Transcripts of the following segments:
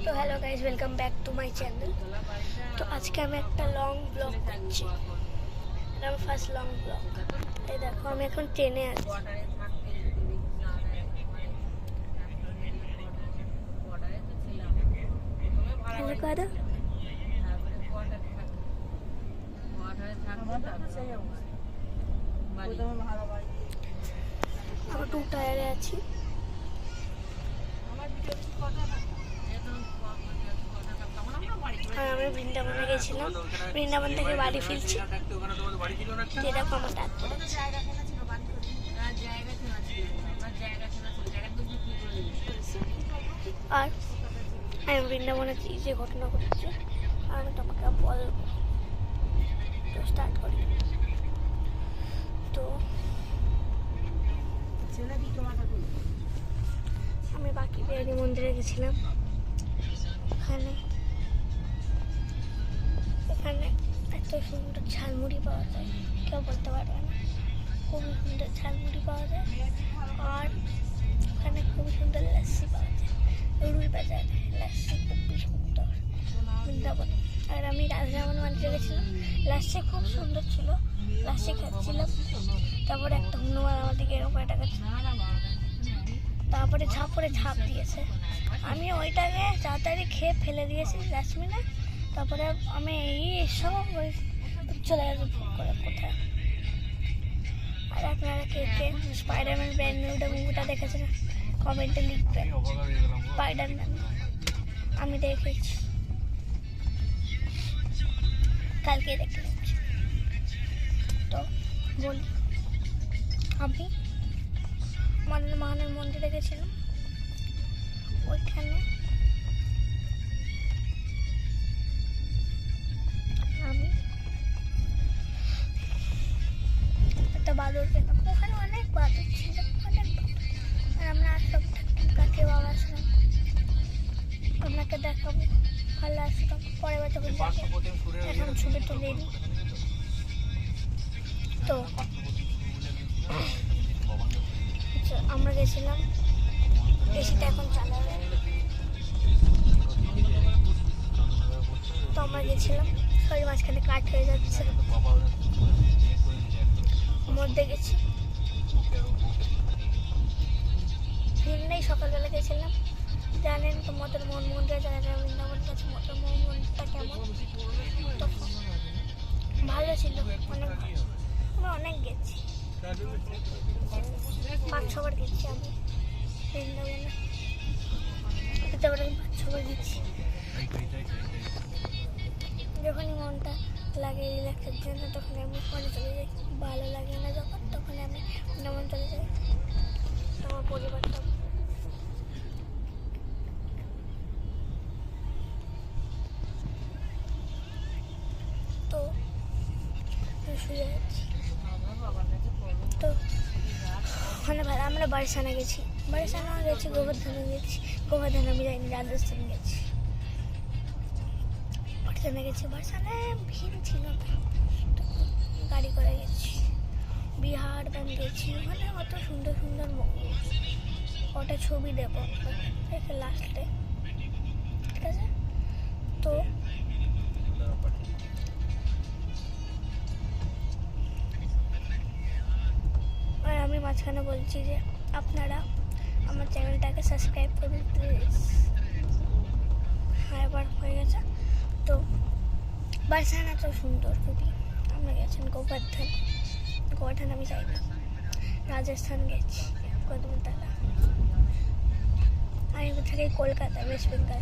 তো hello guys, welcome back to my channel. তো আজকে আমি একটা লং ব্লগ করছি। এটা আমার ফার্স্ট লং ব্লগ। এই দেখো, আমি এখন ট্রেনে আছি। হ্যালো কাদা, আমি 2 টায়ারে আছি। আর আমি বৃন্দাবনে গেছিলাম, বৃন্দাবন থেকে বাড়ি ফিরছি। যেরকম আমার ডাক পড়েছে। আর আমি বৃন্দাবনে যে ঘটনা ঘটেছে আমি তোমাকে বলবো। তো স্টার্ট করি। তো আমি বাকি বিহারী মন্দিরে গেছিলাম। এখানে এত সুন্দর ঝালমুড়ি পাওয়া যায়, কেউ বলতে পারবে না। খুবই সুন্দর ঝালমুড়ি পাওয়া যায়। আর ওখানে খুব সুন্দর লাস্সি পাওয়া যায়। রুই বাজার লাস্সি খুবই সুন্দর বৃন্দাবন। আর আমি রাজরামন মন্দিরে গেছিলাম, লাস্সি খুব সুন্দর ছিল, লাস্সি খাচ্ছিলাম। তারপরে একটা হনুমান আমাদেরকে এরকম একটা তারপরে ঝাঁপ দিয়েছে। আমি ওইটাকে তাড়াতাড়ি খেয়ে ফেলে দিয়েছি ডাস্টবিনে। তারপরে আমি সব চলে গেছি করে কোথায়। আর আপনারা কে কে স্পাইডারম্যান ব্র্যান্ড নিউটা মুভিটা দেখেছেন কমেন্টে লিখবেন। স্পাইডারম্যান আমি দেখেছি, কালকে দেখে নিচ্ছি। তো বলি, আমি মদন মোহনের মন্দিরে গেছিলাম। ওইখানে আমি একটা বাদর পেলাম। ওখানে অনেক বাদর ছিল, অনেক বাদর। আর আমরা আসলাম কাকে বাবা আসলাম, আপনাকে দেখাবো। ভালো আসলাম পরে বাচ্চা এখন ছবি তুলে নিই। তো আমরা গেছিলাম, এসিটা এখন চালাবে। তো আমরা গেছিলাম, সরি মাঝখানে কাট হয়ে যাচ্ছে। মধ্যে গেছি, ভিড় নেই। সকালবেলা গেছিলাম, জানেন তো মদন মোহন মন্দিরে যারা যারা বৃন্দাবন গেছে মদন মোহন মন্দিরটা কেমন। তো ভালো ছিল, অনেক ভালো। আমরা অনেক গেছি, 5-6 বার গেছি আমি বৃন্দাবনে। তারপরে আমি 5-6 বার গেছি। যখনই মনটা লাগে রিল্যাক্সের জন্য তখন আমি ওখানে চলে যাই। ভালো লাগে না যখন, তখন আমি বৃন্দাবন চলে যাই। আমার পরিবারটা তো শুয়ে আছি। তো ওখানে ভালো। আমরা বারসানা গেছি, গোবর্ধনে গেছি। গোবর্ধন আমি যাইনি, রাজস্থান গেছি। বারসানা গেছি, বারসানায় ভিড় ছিল না, গাড়ি করে গেছি। বিহার বান গেছি, ওখানে কত সুন্দর সুন্দর ওটা ছবি দেবো লাস্টে, ঠিক আছে? তো আর আমি মাঝখানে বলছি যে আপনারা আমার চ্যানেলটাকে সাবস্ক্রাইব করবেন প্লিজ। হ্যাঁ, এবার হয়ে গেছে। তো বারসানা তো সুন্দর খুবই। আমরা গেছেন গোবর্ধন আমি যাইনি। রাজস্থান গেছি, কদমতলা। আমি থাকি কলকাতা, ওয়েস্ট বেঙ্গল।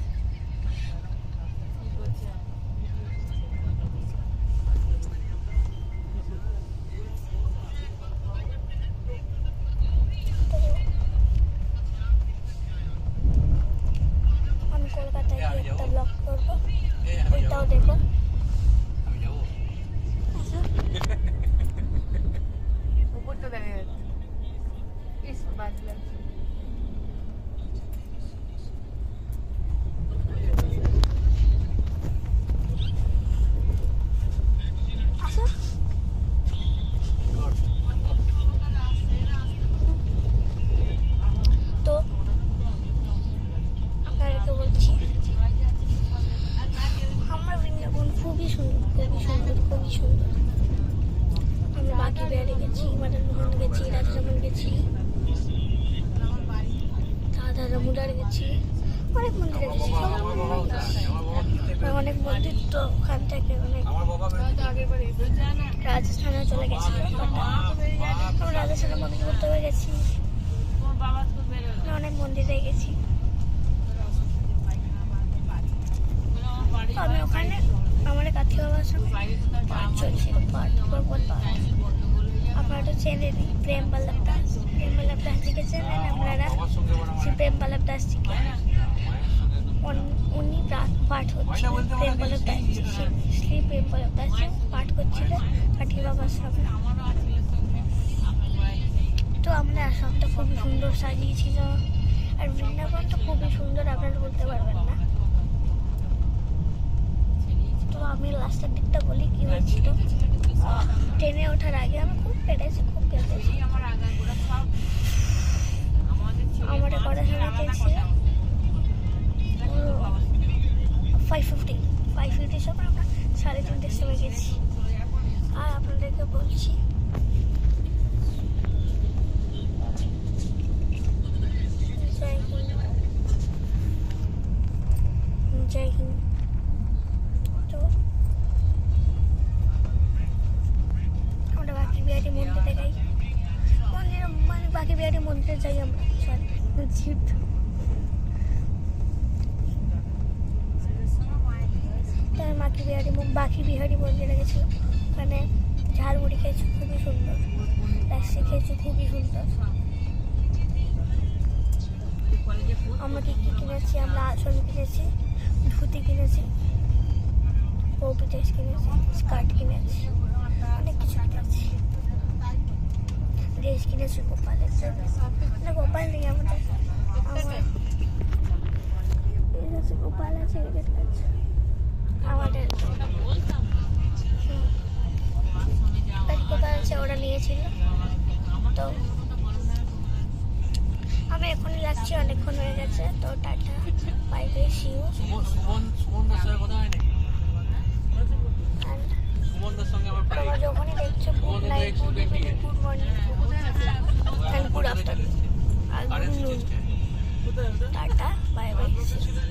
আমি কলকাতায় গিয়ে একটা ব্লগ করবো, ওইটাও দেখো। উপরটা দেখা যাচ্ছে, ইস বাজে লাগছে। তো আপনাদেরকে বলছি খুবই সুন্দর, খুবই সুন্দর, খুবই সুন্দর। আমরা বাকি বিহারে গেছি, মাদার মোহন গেছি, রাজারামন গেছি, দাদারামুডার গেছি, অনেক মন্দিরে গেছি, অনেক মন্দির। তো ওখান থেকে অনেক রাজস্থানেও চলে গেছি। আমরা রাজস্থানের মন্দির ঘুরতে গেছি, অনেক মন্দিরে গেছি। তো আমি ওখানে আমার কাঠি বাবার সঙ্গে পাঠ চলছিল, পাঠ পর্বত পাঠ। আপনারা তো চেনেনি প্রেম বল্লভ দাস। প্রেম বল্লভ দাসজিকে চেনেন আপনারা? শ্রী প্রেম বল্লভ দাসজিকে উনি পাঠ হচ্ছিলেন। প্রেম বল্লভ দাসজি, শ্রী প্রেম বল্লভ দাসজি পাঠ করছিলেন কাঠি বাবার সঙ্গে। তো আমরা আসামটা খুবই সুন্দর সাজিয়েছিল, আর বৃন্দাবন তো খুবই সুন্দর, আপনারা বলতে পারবেন না। তো আমি লাস্টের দিকটা বলি কি হয়েছিল। ট্রেনে ওঠার আগে আমি খুব কেটেছি, খুব কেটেছি। আমার পড়াশোনা পেয়েছি 5:50 সময়, আমরা 3:30 সময় গেছি। আর আপনাদেরকে বলছি জয় হিন্দ, জয় হিন্দ। তো আমরা বাকি বিহারি মন্দিরে যাই, মানে বাকি বিহারি মন্দিরে যাই আমরা। বাকি বিহারি মন্দিরে গেছিলাম, ওখানে ঝালমুড়ি খেয়েছি, খুবই সুন্দর। লাস্সি খেয়েছি, খুবই সুন্দর। আমরা কি কি কিনেছি? আমরা আসন কিনেছি, ধুতি কিনেছি, পপি ড্রেস কিনেছি, স্কার্ট কিনেছি, অনেক কিছু কিনেছি। ড্রেস কিনেছি গোপালের জন্য। না, গোপাল নেই আমাদের, গোপাল আছে আমাদের। গোপাল আছে, ওরা নিয়েছিল। তো আমি এখনই যাচ্ছি, অনেকক্ষণ হয়ে গেছে। তো tata, bye bye, see you. আমার যখনই দেখছো good night, good evening, good morning and good afternoon আর good noon. Tata, bye bye, see you.